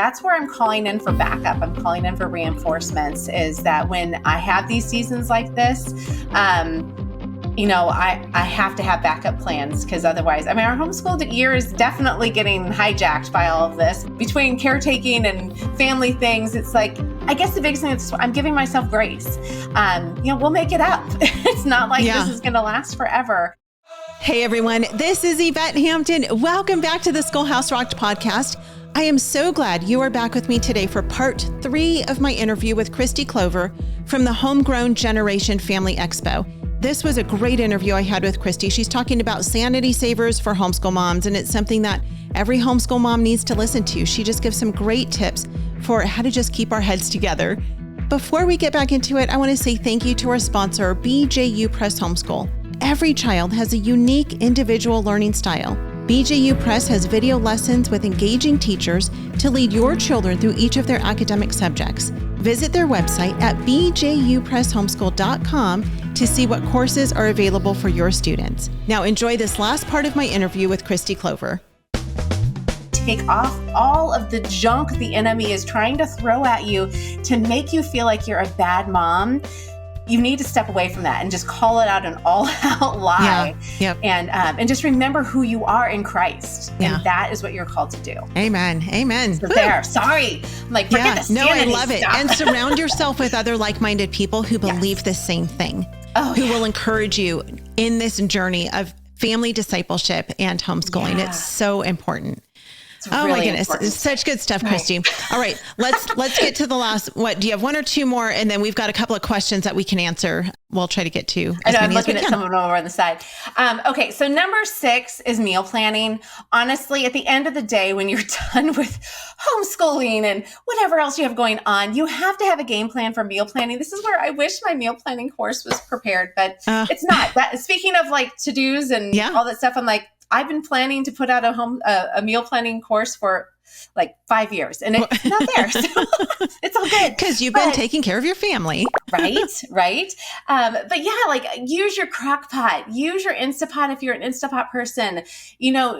that's where I'm calling in for backup. I'm calling in for reinforcements, is that when I have these seasons like this, I have to have backup plans, because otherwise, our homeschooled year is definitely getting hijacked by all of this. Between caretaking and family things, it's like, I guess the biggest thing is I'm giving myself grace. We'll make it up. It's not like this is going to last forever. Hey everyone, this is Yvette Hampton. Welcome back to the Schoolhouse Rocked Podcast. I am so glad you are back with me today for part 3 of my interview with Kristi Clover from the Homegrown Generation Family Expo. This was a great interview I had with Kristi. She's talking about sanity savers for homeschool moms, and it's something that every homeschool mom needs to listen to. She just gives some great tips for how to just keep our heads together. Before we get back into it, I want to say thank you to our sponsor, BJU Press Homeschool. Every child has a unique individual learning style. BJU Press has video lessons with engaging teachers to lead your children through each of their academic subjects. Visit their website at bjupresshomeschool.com to see what courses are available for your students. Now enjoy this last part of my interview with Kristi Clover. Take off all of the junk the enemy is trying to throw at you to make you feel like you're a bad mom. You need to step away from that and just call it out an all-out lie. Yeah. Yep. And just remember who you are in Christ. Yeah. And that is what you're called to do. Amen. Amen. So there. Sorry. I'm like, forget the sanity I love it. stuff. And surround yourself with other like-minded people who believe the same thing, who will encourage you in this journey of family discipleship and homeschooling. Yeah. It's so important. Really my goodness. important. It's such good stuff, Kristi. All right. Let's get to the last. What do you have? 1 or 2 more? And then we've got a couple of questions that we can answer. We'll try to get to. I know, I'm looking at some of them over on the side. Okay. So number 6 is meal planning. Honestly, at the end of the day, when you're done with homeschooling and whatever else you have going on, you have to have a game plan for meal planning. This is where I wish my meal planning course was prepared, but it's not. Speaking of like to-dos and all that stuff, I'm like, I've been planning to put out a meal planning course for like 5 years, and it's not there. So it's all good. Because you've been taking care of your family. Right. But yeah, like use your crock pot, use your Instapot if you're an Instapot person,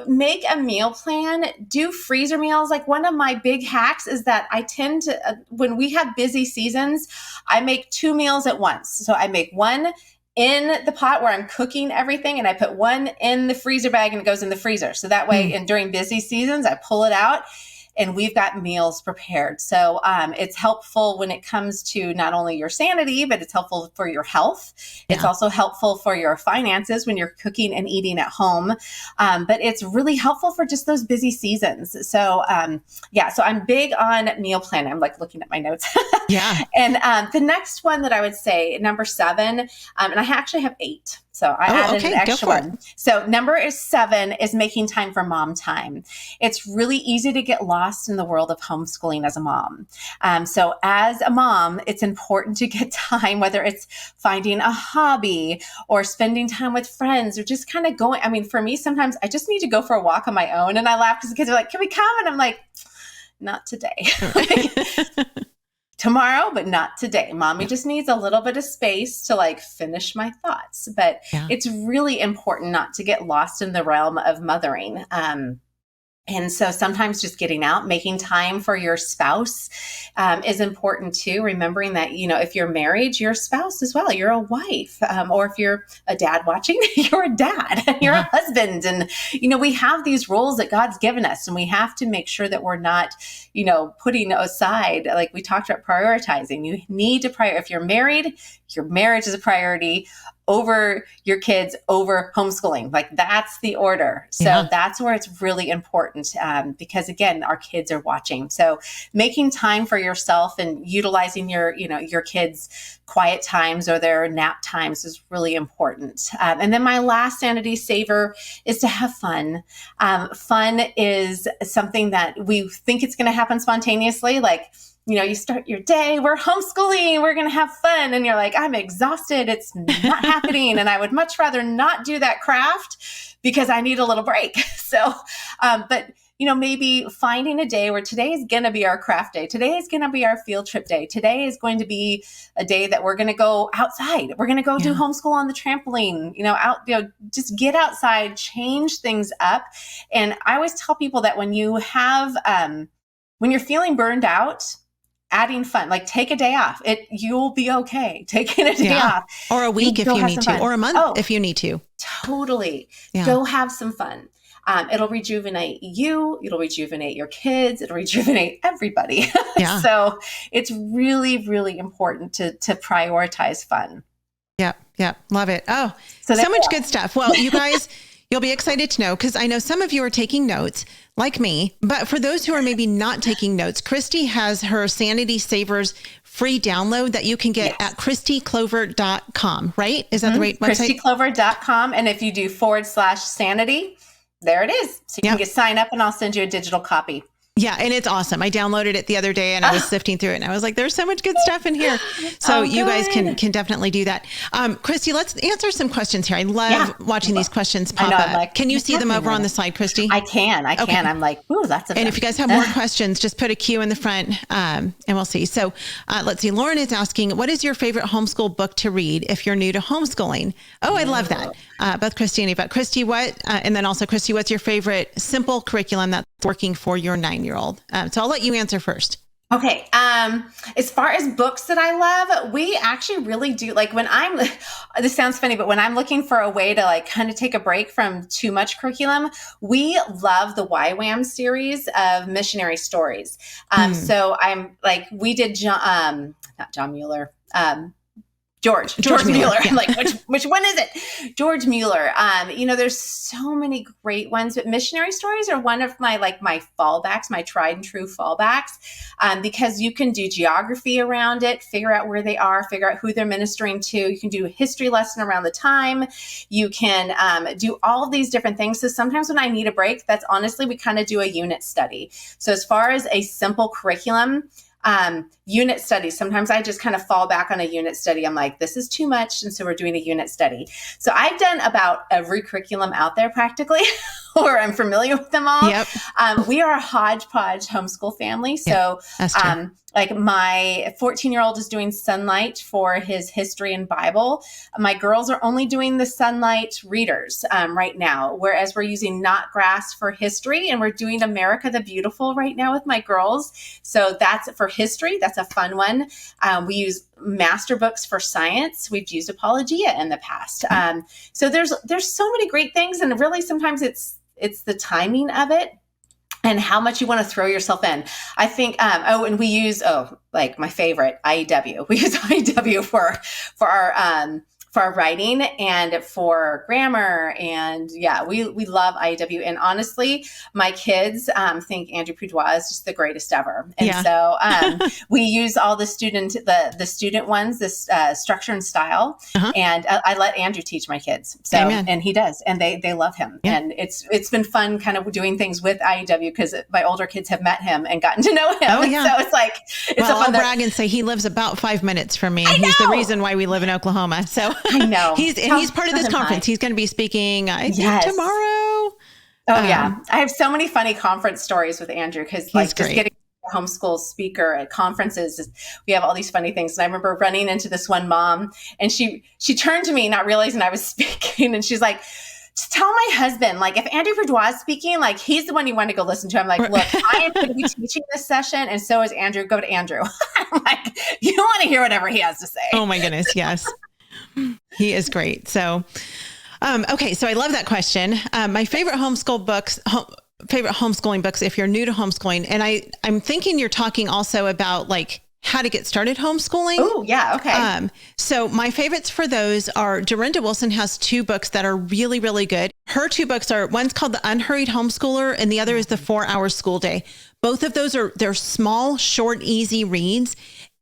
make a meal plan, do freezer meals. Like one of my big hacks is that I tend to, when we have busy seasons, I make 2 meals at once. So I make one in the pot where I'm cooking everything, and I put one in the freezer bag and it goes in the freezer. So that way, and during busy seasons, I pull it out and we've got meals prepared. So it's helpful when it comes to not only your sanity, but it's helpful for your health. Yeah. It's also helpful for your finances when you're cooking and eating at home. But it's really helpful for just those busy seasons. So so I'm big on meal planning. I'm like looking at my notes. Yeah. And the next one that I would say, number 7, and I actually have 8. So I added an extra one. So number 7 is making time for mom time. It's really easy to get lost in the world of homeschooling as a mom. So as a mom, it's important to get time, whether it's finding a hobby or spending time with friends or just kind of going. I mean, for me, sometimes I just need to go for a walk on my own. And I laugh because the kids are like, can we come? And I'm like, not today. Tomorrow, but not today. Mommy just needs a little bit of space to like finish my thoughts. But it's really important not to get lost in the realm of mothering. And so sometimes just getting out, making time for your spouse is important too. Remembering that, if you're married, you're a spouse as well. You're a wife. Or if you're a dad watching, you're a dad, you're a husband. And, we have these roles that God's given us, and we have to make sure that we're not, putting aside, like we talked about, prioritizing. You need to if you're married, your marriage is a priority over your kids, over homeschooling. Like that's the order. So that's where it's really important because again, our kids are watching. So making time for yourself and utilizing your kids' quiet times or their nap times is really important. And then my last sanity saver is to have fun. Fun is something that we think it's going to happen spontaneously. Like, you start your day, we're homeschooling, we're going to have fun. And you're like, I'm exhausted. It's not happening. And I would much rather not do that craft because I need a little break. So, but maybe finding a day where today is going to be our craft day. Today is going to be our field trip day. Today is going to be a day that we're going to go outside. We're going to go do homeschool on the trampoline, just get outside, change things up. And I always tell people that when you have, when you're feeling burned out, adding fun, like take a day off. You'll be okay taking a day off. Or a week if you need to, or a month if you need to. Totally. Yeah. Go have some fun. It'll rejuvenate you. It'll rejuvenate your kids. It'll rejuvenate everybody. Yeah. So it's really, really important to prioritize fun. Yeah. Yeah. Love it. Oh, so much good stuff. Well, you guys, you'll be excited to know, because I know some of you are taking notes like me, but for those who are maybe not taking notes, Kristi has her Sanity Savers free download that you can get at KristiClover.com, right? Is that the right website? KristiClover.com. And if you do /Sanity, there it is. So you can sign up and I'll send you a digital copy. Yeah. And it's awesome. I downloaded it the other day and I was sifting through it and I was like, there's so much good stuff in here. So you guys can definitely do that. Kristi, let's answer some questions here. I love watching these questions pop up. Like, can you see them over on the slide, Kristi? I can. I'm like, ooh, that's a And if you guys have more questions, just put a Q in the front and we'll see. So let's see. Lauren is asking, what is your favorite homeschool book to read if you're new to homeschooling? Oh, I love that. Both Kristi and Yvette. Kristi, and then also Kristi, what's your favorite simple curriculum that's working for your 9-year-old? So I'll let you answer first. Okay. As far as books that I love, we actually really do, like this sounds funny, but when I'm looking for a way to like kind of take a break from too much curriculum, we love the YWAM series of missionary stories. So I'm like, we did not John Mueller, George Mueller. Yeah. Like, which one is it? George Mueller. There's so many great ones, but missionary stories are one of my fallbacks, my tried and true fallbacks, because you can do geography around it, figure out where they are, figure out who they're ministering to. You can do a history lesson around the time. You can do all of these different things. So sometimes when I need a break, that's honestly, we kind of do a unit study. So as far as a simple curriculum, unit studies, sometimes I just kind of fall back on a unit study. I'm like, this is too much. And so we're doing a unit study. So I've done about every curriculum out there practically, or I'm familiar with them all. Yep. We are a hodgepodge homeschool family. So, like my 14-year-old is doing Sunlight for his history and Bible. My girls are only doing the Sunlight readers right now, whereas we're using Not Grass for history, and we're doing America the Beautiful right now with my girls. So that's for history. That's a fun one. We use master books for science. We've used Apologia in the past. So there's so many great things, and really sometimes it's the timing of it and how much you want to throw yourself in. I think, and we use, like my favorite, IEW. We use IEW for our writing and for grammar. And we love IEW. And honestly, my kids think Andrew Pudois is just the greatest ever. And so we use all the student ones, this structure and style. And I let Andrew teach my kids. So, and he does, and they love him. Yeah. And it's been fun kind of doing things with IEW because my older kids have met him and gotten to know him. Oh, yeah. So it's like, I'll brag and say he lives about 5 minutes from me. He's the reason why we live in Oklahoma. So I know. He's part of this conference. He's going to be speaking, I think, tomorrow. Oh, yeah. I have so many funny conference stories with Andrew because just getting a homeschool speaker at conferences, we have all these funny things. And I remember running into this one mom, and she turned to me not realizing I was speaking, and she's like, just tell my husband, like, if Andrew Pudois is speaking, like, he's the one you want to go listen to. I'm like, look, I am going to be teaching this session, and so is Andrew. Go to Andrew. I'm like, you want to hear whatever he has to say. Oh, my goodness. Yes. He is great. So, okay. So I love that question. My favorite homeschooling books, if you're new to homeschooling. And I'm thinking you're talking also about like how to get started homeschooling. Oh yeah. Okay. So my favorites for those are Dorinda Wilson has 2 books that are really, really good. Her 2 books one's called The Unhurried Homeschooler and the other is The 4-Hour School Day. Both of those they're small, short, easy reads.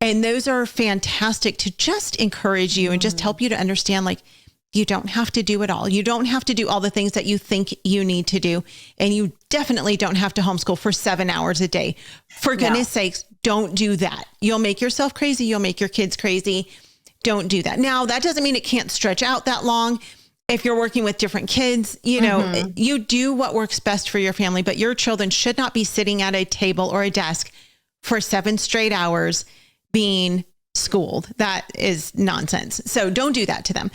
And those are fantastic to just encourage you and just help you to understand, like, you don't have to do it all. You don't have to do all the things that you think you need to do. And you definitely don't have to homeschool for 7 hours a day. For goodness sakes, don't do that. You'll make yourself crazy. You'll make your kids crazy. Don't do that. Now, that doesn't mean it can't stretch out that long. If you're working with different kids, you do what works best for your family, but your children should not be sitting at a table or a desk for 7 straight hours being schooled. That is nonsense. So don't do that to them.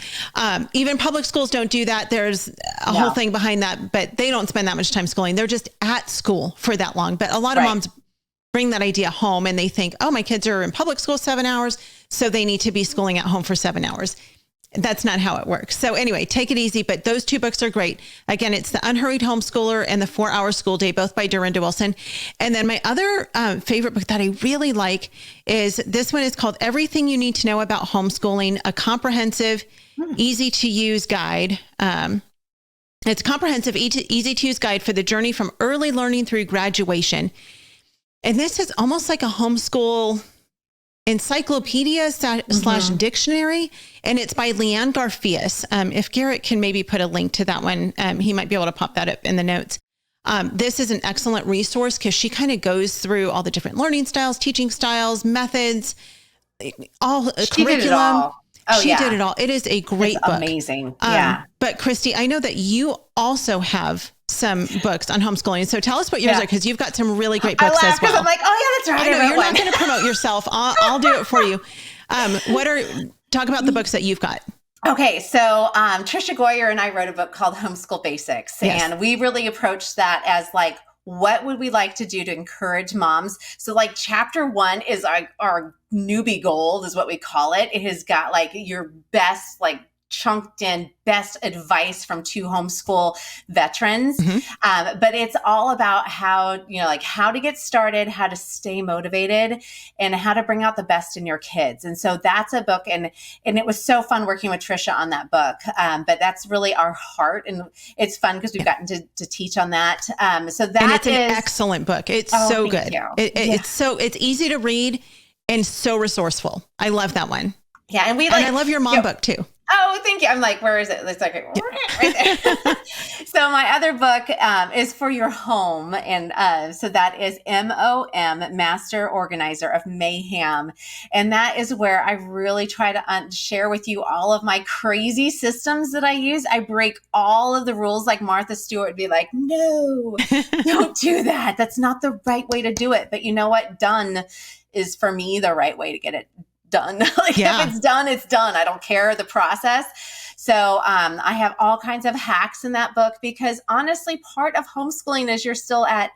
Even public schools don't do that. There's a whole thing behind that, but they don't spend that much time schooling. They're just at school for that long. But a lot of moms bring that idea home and they think, oh, my kids are in public school 7 hours, so they need to be schooling at home for 7 hours. That's not how it works. So anyway, take it easy. But those 2 books are great. Again, it's The Unhurried Homeschooler and The 4-Hour School Day, both by Dorinda Wilson. And then my other favorite book that I really like is this one is called Everything You Need to Know About Homeschooling, a comprehensive, easy to use guide. It's a comprehensive, easy to use guide for the journey from early learning through graduation. And this is almost like a homeschool encyclopedia slash dictionary. And it's by Leanne Garfias. If Garrett can maybe put a link to that one, he might be able to pop that up in the notes. This is an excellent resource because she kind of goes through all the different learning styles, teaching styles, methods, all curriculum. She did it all. It is a great book. Amazing. But Kristi, I know that you also have some books on homeschooling. So tell us what yours are, because you've got some really great books as well. I'm like, oh yeah, that's right. I know you're not going to promote yourself. I'll do it for you. Talk about the books that you've got. Okay. So, Trisha Goyer and I wrote a book called Homeschool Basics, and we really approached that as like, what would we like to do to encourage moms? So like chapter 1 is our newbie gold is what we call it. It has got like your best, like chunked in best advice from 2 homeschool veterans. But it's all about how, like how to get started, how to stay motivated, and how to bring out the best in your kids. And so that's a book. And it was so fun working with Trisha on that book. But that's really our heart. And it's fun because we've gotten to teach on that. So that it's an excellent book. It's so good. It's easy to read and so resourceful. I love that one. Yeah. And I love your mom book too. Oh, thank you. I'm like, where is it? It's like right there. So my other book is for your home. And so that is MOM, Master Organizer of Mayhem. And that is where I really try to share with you all of my crazy systems that I use. I break all of the rules, like Martha Stewart would be like, no, don't do that. That's not the right way to do it. But you know what? Done is for me the right way to get it done. If it's done, it's done. I don't care the process. So I have all kinds of hacks in that book because honestly, part of homeschooling is you're still at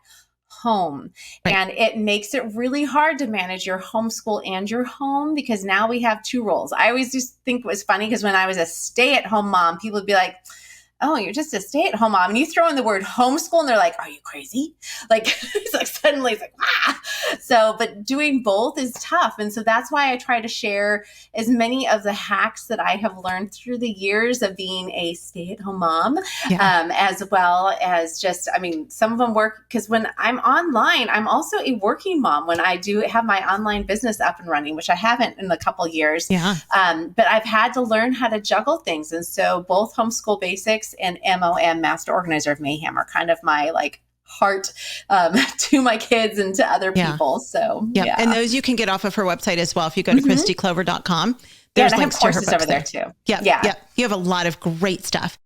home. And it makes it really hard to manage your homeschool and your home because now we have 2 roles. I always just think it was funny because when I was a stay-at-home mom, people would be like, oh, you're just a stay-at-home mom. And you throw in the word homeschool and they're like, are you crazy? Like, it's like suddenly it's like, ah. So, but doing both is tough. And so that's why I try to share as many of the hacks that I have learned through the years of being a stay-at-home mom, as well as just, some of them work because when I'm online, I'm also a working mom when I do have my online business up and running, which I haven't in a couple of years. But I've had to learn how to juggle things. And so both Homeschool Basics and MOM, Master Organizer of Mayhem, are kind of my like heart to my kids and to other people. So and those you can get off of her website as well. If you go to kristiclover.com, there's links to her books over there too. You have a lot of great stuff.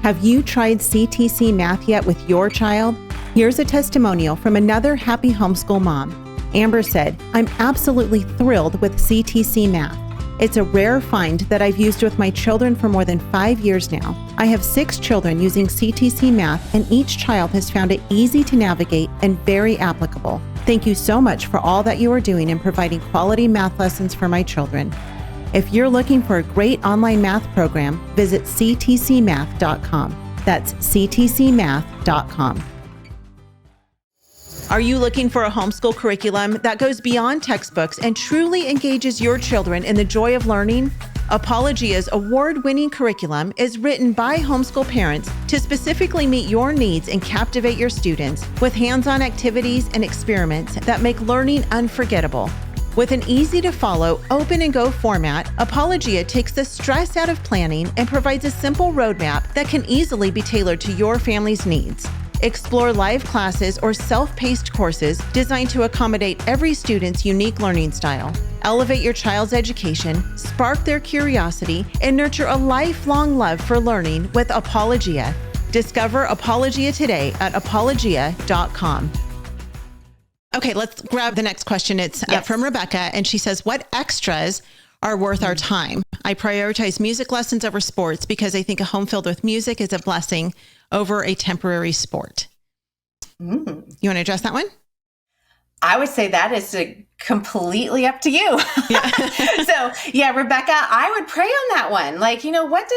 Have you tried CTC Math yet with your child? Here's a testimonial from another happy homeschool mom. Amber said, I'm absolutely thrilled with CTC Math. It's a rare find that I've used with my children for more than 5 years now. I have 6 children using CTC Math, and each child has found it easy to navigate and very applicable. Thank you so much for all that you are doing in providing quality math lessons for my children. If you're looking for a great online math program, visit ctcmath.com. That's ctcmath.com. Are you looking for a homeschool curriculum that goes beyond textbooks and truly engages your children in the joy of learning? Apologia's award-winning curriculum is written by homeschool parents to specifically meet your needs and captivate your students with hands-on activities and experiments that make learning unforgettable. With an easy-to-follow, open-and-go format, Apologia takes the stress out of planning and provides a simple roadmap that can easily be tailored to your family's needs. Explore live classes or self-paced courses designed to accommodate every student's unique learning style. Elevate your child's education, spark their curiosity, and nurture a lifelong love for learning with Apologia. Discover Apologia today at apologia.com. Okay, let's grab the next question. It's from Rebecca, and she says, what extras are worth our time? I prioritize music lessons over sports because I think a home filled with music is a blessing over a temporary sport. You want to address that one? I would say that is completely up to you. Yeah. So yeah, Rebecca, I would pray on that one. Like, what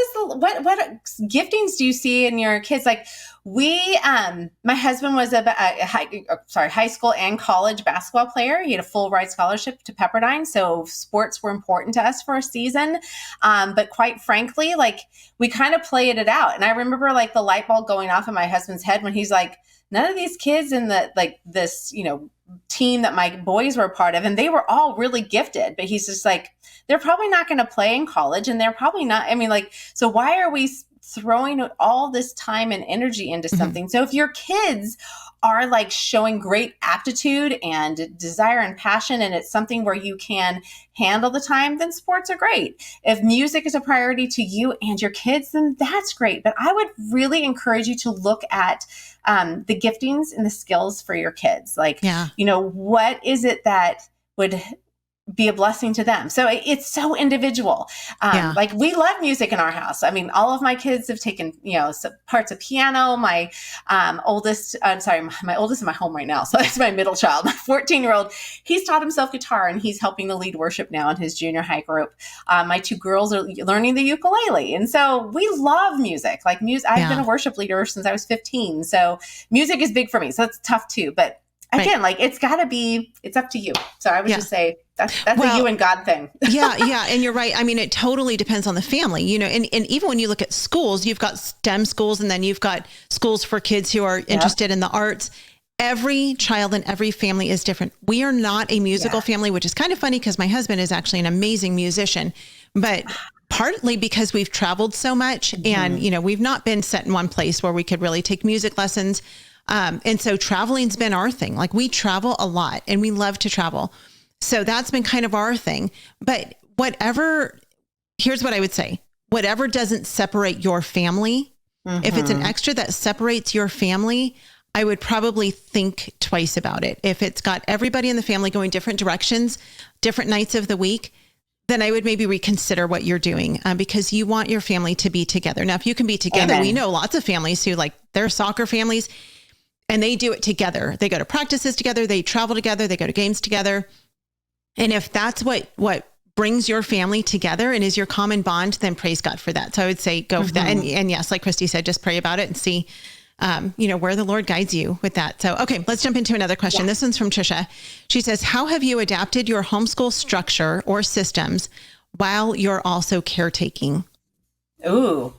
giftings do you see in your kids? Like my husband was a high school and college basketball player. He had a full ride scholarship to Pepperdine. So sports were important to us for a season. But quite frankly, like we kind of played it out. And I remember like the light bulb going off in my husband's head when he's like, none of these kids in this, team that my boys were a part of, and they were all really gifted, but he's just like, they're probably not going to play in college, and they're probably not, so why are we throwing all this time and energy into something? So if your kids are like showing great aptitude and desire and passion, and it's something where you can handle the time, then sports are great. If music is a priority to you and your kids, then that's great. But I would really encourage you to look at the giftings and the skills for your kids. Like, what is it that would be a blessing to them? So it's so individual. Like we love music in our house. All of my kids have taken, some parts of piano. My oldest in my home right now. So that's my middle child, my 14-year-old. He's taught himself guitar and he's helping to lead worship now in his junior high group. My 2 girls are learning the ukulele. And so we love music. Like music, I've been a worship leader since I was 15. So music is big for me. So it's tough too. But again, like it's up to you. So I would just say that's a you and God thing. Yeah. And you're right. It totally depends on the family, and even when you look at schools, you've got STEM schools and then you've got schools for kids who are interested in the arts. Every child and every family is different. We are not a musical family, which is kind of funny because my husband is actually an amazing musician, but partly because we've traveled so much and, we've not been set in one place where we could really take music lessons. And so traveling's been our thing. Like we travel a lot and we love to travel. So that's been kind of our thing. But here's what I would say, whatever doesn't separate your family, if it's an extra that separates your family, I would probably think twice about it. If it's got everybody in the family going different directions, different nights of the week, then I would maybe reconsider what you're doing because you want your family to be together. Now, if you can be together, we know lots of families who they're soccer families. And they do it together. They go to practices together. They travel together. They go to games together. And if that's what brings your family together and is your common bond, then praise God for that. So I would say go for that. And yes, like Kristi said, just pray about it and see, where the Lord guides you with that. So, okay, let's jump into another question. This one's from Trisha. She says, how have you adapted your homeschool structure or systems while you're also caretaking? Ooh,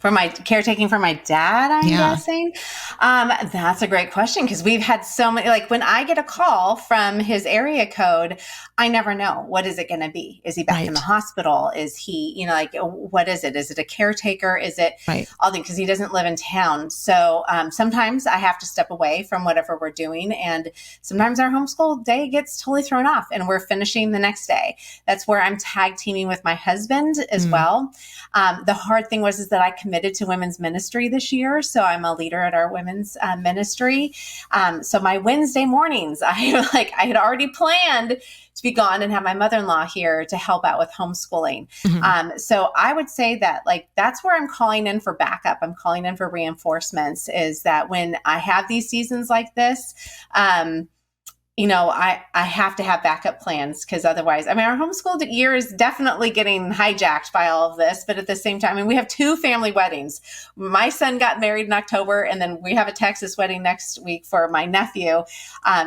caretaking for my dad, I'm guessing. That's a great question because we've had so many, like when I get a call from his area code, I never know. What is it going to be? Is he back in the hospital? Is he, what is it? Is it a caretaker? Is it all things? Because he doesn't live in town. So sometimes I have to step away from whatever we're doing. And sometimes our homeschool day gets totally thrown off and we're finishing the next day. That's where I'm tag teaming with my husband as well. The hard thing is that I committed to women's ministry this year. So I'm a leader at our women's ministry. So my Wednesday mornings, I had already planned to be gone and have my mother-in-law here to help out with homeschooling. So I would say that that's where I'm calling in for backup. I'm calling in for reinforcements is that when I have these seasons like this, I have to have backup plans because otherwise, our homeschooled year is definitely getting hijacked by all of this. But at the same time, we have 2 family weddings. My son got married in October, and then we have a Texas wedding next week for my nephew.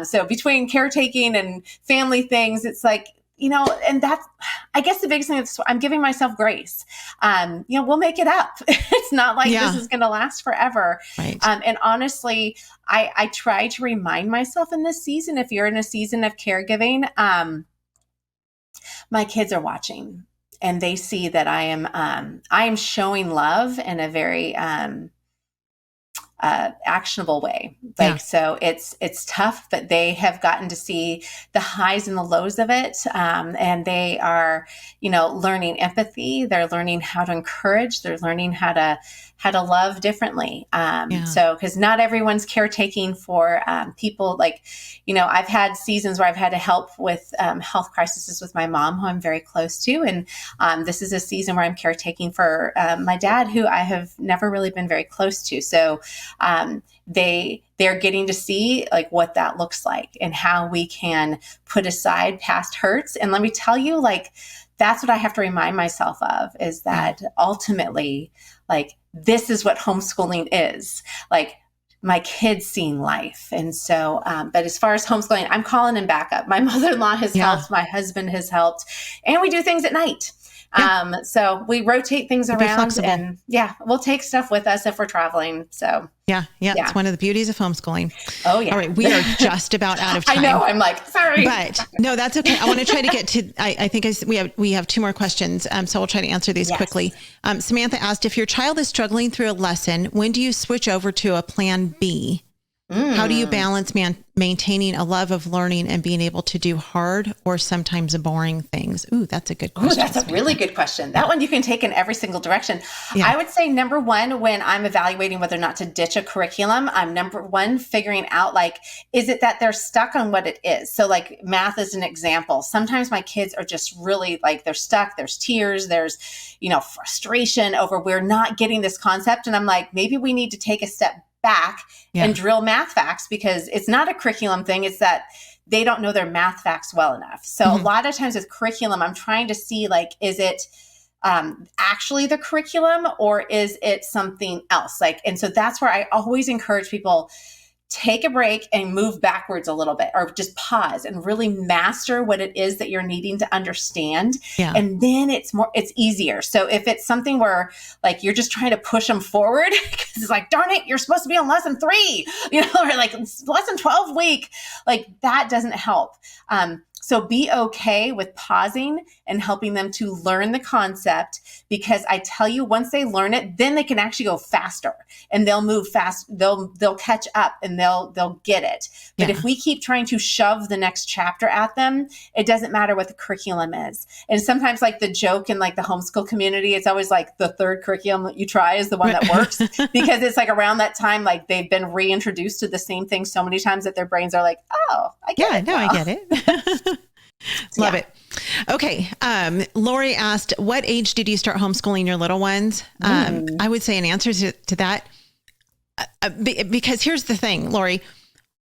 So between caretaking and family things, it's and that's, I guess the biggest thing is I'm giving myself grace. We'll make it up. It's not like this is going to last forever. And honestly, I try to remind myself in this season, if you're in a season of caregiving, my kids are watching and they see that I am showing love in a very, actionable way. So it's tough, but they have gotten to see the highs and the lows of it. And they are, learning empathy. They're learning how to encourage. They're learning how to love differently. So, cause not everyone's caretaking for, people I've had seasons where I've had to help with, health crises with my mom, who I'm very close to. And, this is a season where I'm caretaking for, my dad, who I have never really been very close to. So, they they're getting to see like what that looks like and how we can put aside past hurts. And let me tell you, like, that's what I have to remind myself of, is that ultimately, like, this is what homeschooling is. Like, my kids seeing life. And so, but as far as homeschooling, I'm calling in backup. My mother-in-law has helped, my husband has helped, and we do things at night. So we rotate things around, and we'll take stuff with us if we're traveling. So yeah. It's one of the beauties of homeschooling. Oh yeah. All right. We are just about out of time. I know. I'm like, sorry, but no, that's okay. I want to try to get to, I think we have 2 more questions. So we'll try to answer these quickly. Samantha asked, if your child is struggling through a lesson, when do you switch over to a plan B? How do you balance maintaining a love of learning and being able to do hard or sometimes boring things? Ooh, that's a good question. That's a really good question. That one you can take in every single direction. I would say number one, when I'm evaluating whether or not to ditch a curriculum, I'm number one figuring out, like, is it that they're stuck on what it is? So like math is an example. Sometimes my kids are just really like, they're stuck. There's tears. There's, frustration over we're not getting this concept. And I'm like, maybe we need to take a step back and drill math facts, because it's not a curriculum thing. It's that they don't know their math facts well enough. So a lot of times with curriculum, I'm trying to see, like, is it actually the curriculum or is it something else? Like, and so that's where I always encourage people, take a break and move backwards a little bit, or just pause and really master what it is that you're needing to understand. And then it's easier. So if it's something where like, you're just trying to push them forward, because it's like, darn it, you're supposed to be on lesson 3, or like lesson 12 week, like that doesn't help. So be okay with pausing and helping them to learn the concept, because I tell you, once they learn it, then they can actually go faster and they'll move fast. They'll catch up and they'll get it. But if we keep trying to shove the next chapter at them, it doesn't matter what the curriculum is. And sometimes like the joke in like the homeschool community, it's always like the third curriculum that you try is the one that works, because it's like around that time, like they've been reintroduced to the same thing so many times that their brains are like, oh, I get it. I get it. Love it. Okay. Lori asked, what age did you start homeschooling your little ones? I would say an answer to that, because here's the thing, Lori,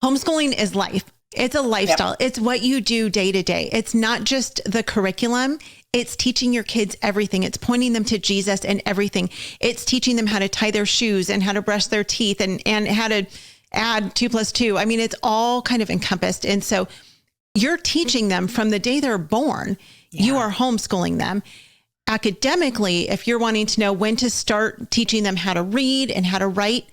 homeschooling is life. It's a lifestyle. It's what you do day to day. It's not just the curriculum. It's teaching your kids everything. It's pointing them to Jesus and everything. It's teaching them how to tie their shoes and how to brush their teeth and how to add 2 + 2. I mean, it's all kind of encompassed. And so you're teaching them from the day they're born. You are homeschooling them. Academically, if you're wanting to know when to start teaching them how to read and how to write,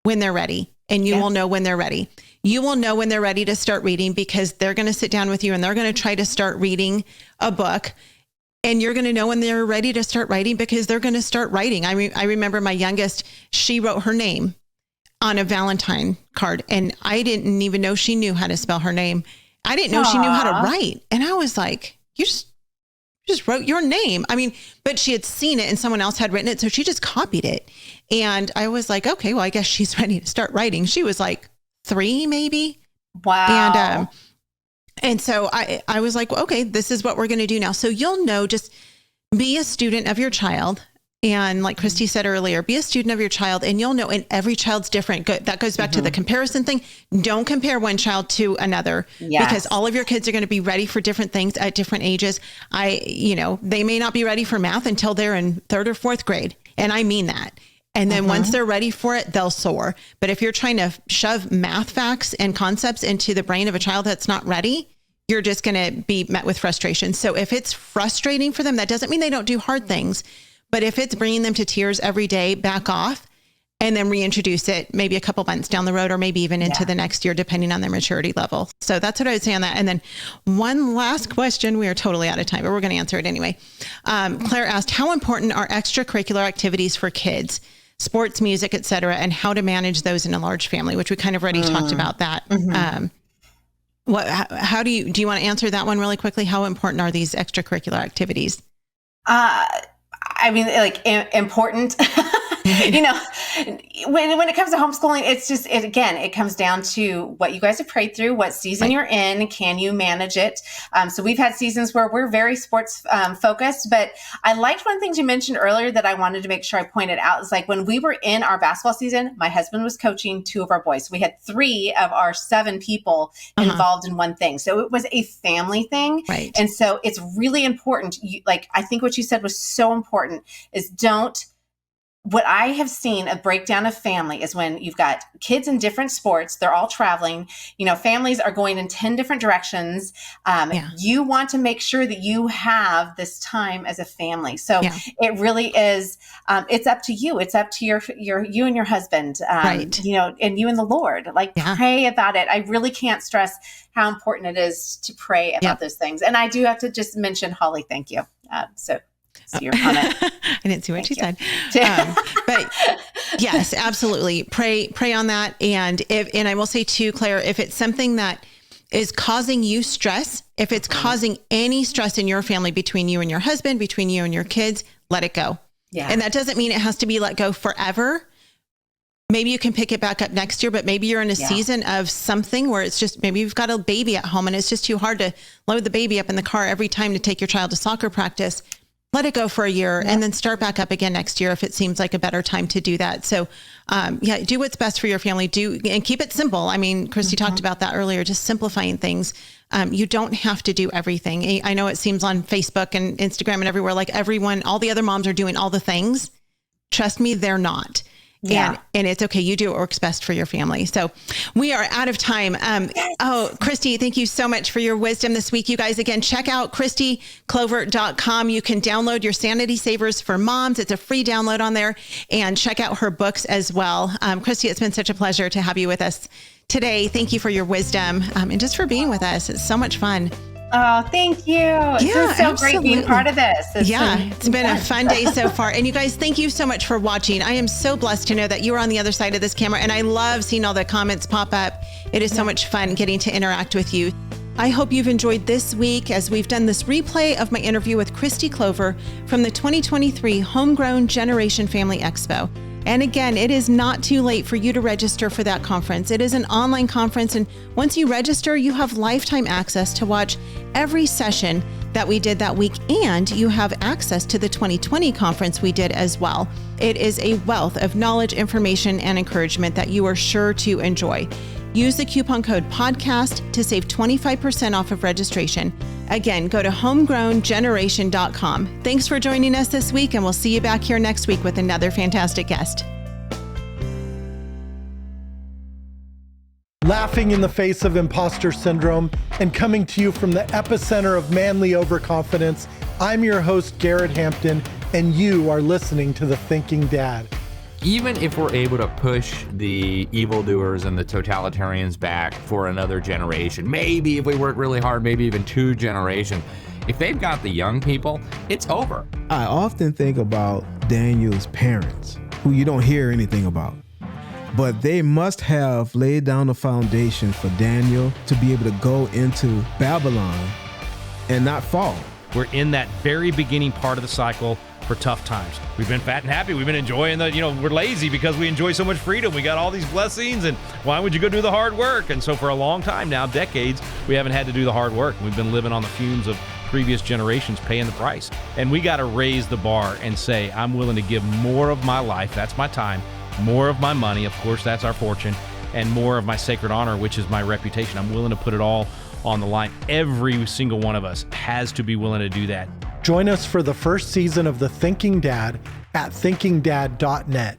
when they're ready. And you will know when they're ready. You will know when they're ready to start reading, because they're going to sit down with you and they're going to try to start reading a book. And you're going to know when they're ready to start writing, because they're going to start writing. I remember my youngest, she wrote her name on a Valentine card, and I didn't even know she knew how to spell her name. I didn't know she knew how to write. And I was like, you just wrote your name. I mean, but she had seen it and someone else had written it. So she just copied it. And I was like, okay, well, I guess she's ready to start writing. She was like 3 maybe. Wow. And so I was like, well, okay, this is what we're going to do now. So you'll know, just be a student of your child. And like Kristi said earlier, be a student of your child, and you'll know, and every child's different. That goes back to the comparison thing. Don't compare one child to another, because all of your kids are going to be ready for different things at different ages. They may not be ready for math until they're in 3rd or 4th grade. And I mean that. And then once they're ready for it, they'll soar. But if you're trying to shove math facts and concepts into the brain of a child that's not ready, you're just going to be met with frustration. So if it's frustrating for them, that doesn't mean they don't do hard things. But if it's bringing them to tears every day, back off and then reintroduce it maybe a couple months down the road, or maybe even into the next year, depending on their maturity level. So that's what I would say on that. And then one last question. We are totally out of time, but we're going to answer it anyway. Claire asked, how important are extracurricular activities for kids, sports, music, et cetera, and how to manage those in a large family, which we kind of already talked about that. How do you want to answer that one really quickly? How important are these extracurricular activities? I mean, like important. You know, when it comes to homeschooling, it's just, it comes down to what you guys have prayed through, what season you're in, can you manage it? So we've had seasons where we're very sports focused, but I liked one thing you mentioned earlier that I wanted to make sure I pointed out is like when we were in our basketball season, my husband was coaching 2 of our boys. So we had 3 of our 7 people involved in one thing. So it was a family thing. Right. And so it's really important. I think what you said was so important is what I have seen a breakdown of family is when you've got kids in different sports, they're all traveling, families are going in 10 different directions. You want to make sure that you have this time as a family. So it really is, it's up to you. It's up to you and your husband, and you and the Lord, pray about it. I really can't stress how important it is to pray about those things. And I do have to just mention, Holly, thank you. So your comment. I didn't see what she said. But yes, absolutely. Pray on that. And I will say too, Claire, if it's something that is causing you stress, if it's causing any stress in your family between you and your husband, between you and your kids, let it go. Yeah. And that doesn't mean it has to be let go forever. Maybe you can pick it back up next year, but maybe you're in a season of something where it's just, maybe you've got a baby at home and it's just too hard to load the baby up in the car every time to take your child to soccer practice. Let it go for a year and then start back up again next year if it seems like a better time to do that. So do what's best for your family. And keep it simple. I mean, Kristi talked about that earlier, just simplifying things. You don't have to do everything. I know it seems on Facebook and Instagram and everywhere, like all the other moms are doing all the things. Trust me, they're not. Yeah. And it's okay. You do what works best for your family. So we are out of time. Kristi, thank you so much for your wisdom this week. You guys, again, check out KristiClover.com. You can download your Sanity Savers for Moms. It's a free download on there, and check out her books as well. Kristi, it's been such a pleasure to have you with us today. Thank you for your wisdom and just for being with us. It's so much fun. Oh, thank you. It's so great being part of this. It's been a fun day so far. And you guys, thank you so much for watching. I am so blessed to know that you are on the other side of this camera, and I love seeing all the comments pop up. It is so much fun getting to interact with you. I hope you've enjoyed this week as we've done this replay of my interview with Kristi Clover from the 2023 Homegrown Generation Family Expo. And again, it is not too late for you to register for that conference. It is an online conference, and once you register, you have lifetime access to watch every session that we did that week, and you have access to the 2020 conference we did as well. It is a wealth of knowledge, information, and encouragement that you are sure to enjoy. Use the coupon code podcast to save 25% off of registration. Again, go to homegrowngeneration.com. Thanks for joining us this week, and we'll see you back here next week with another fantastic guest. Laughing in the face of imposter syndrome and coming to you from the epicenter of manly overconfidence, I'm your host, Garrett Hampton, and you are listening to The Thinking Dad. Even if we're able to push the evildoers and the totalitarians back for another generation, maybe if we work really hard, maybe even 2 generations, if they've got the young people, it's over. I often think about Daniel's parents, who you don't hear anything about. But they must have laid down the foundation for Daniel to be able to go into Babylon and not fall. We're in that very beginning part of the cycle for tough times. We've been fat and happy. We've been enjoying we're lazy because we enjoy so much freedom. We got all these blessings, and why would you go do the hard work? And so for a long time now, decades, we haven't had to do the hard work. We've been living on the fumes of previous generations paying the price. And we got to raise the bar and say, I'm willing to give more of my life, that's my time, more of my money, of course, that's our fortune, and more of my sacred honor, which is my reputation. I'm willing to put it all on the line. Every single one of us has to be willing to do that. Join us for the first season of The Thinking Dad at thinkingdad.net.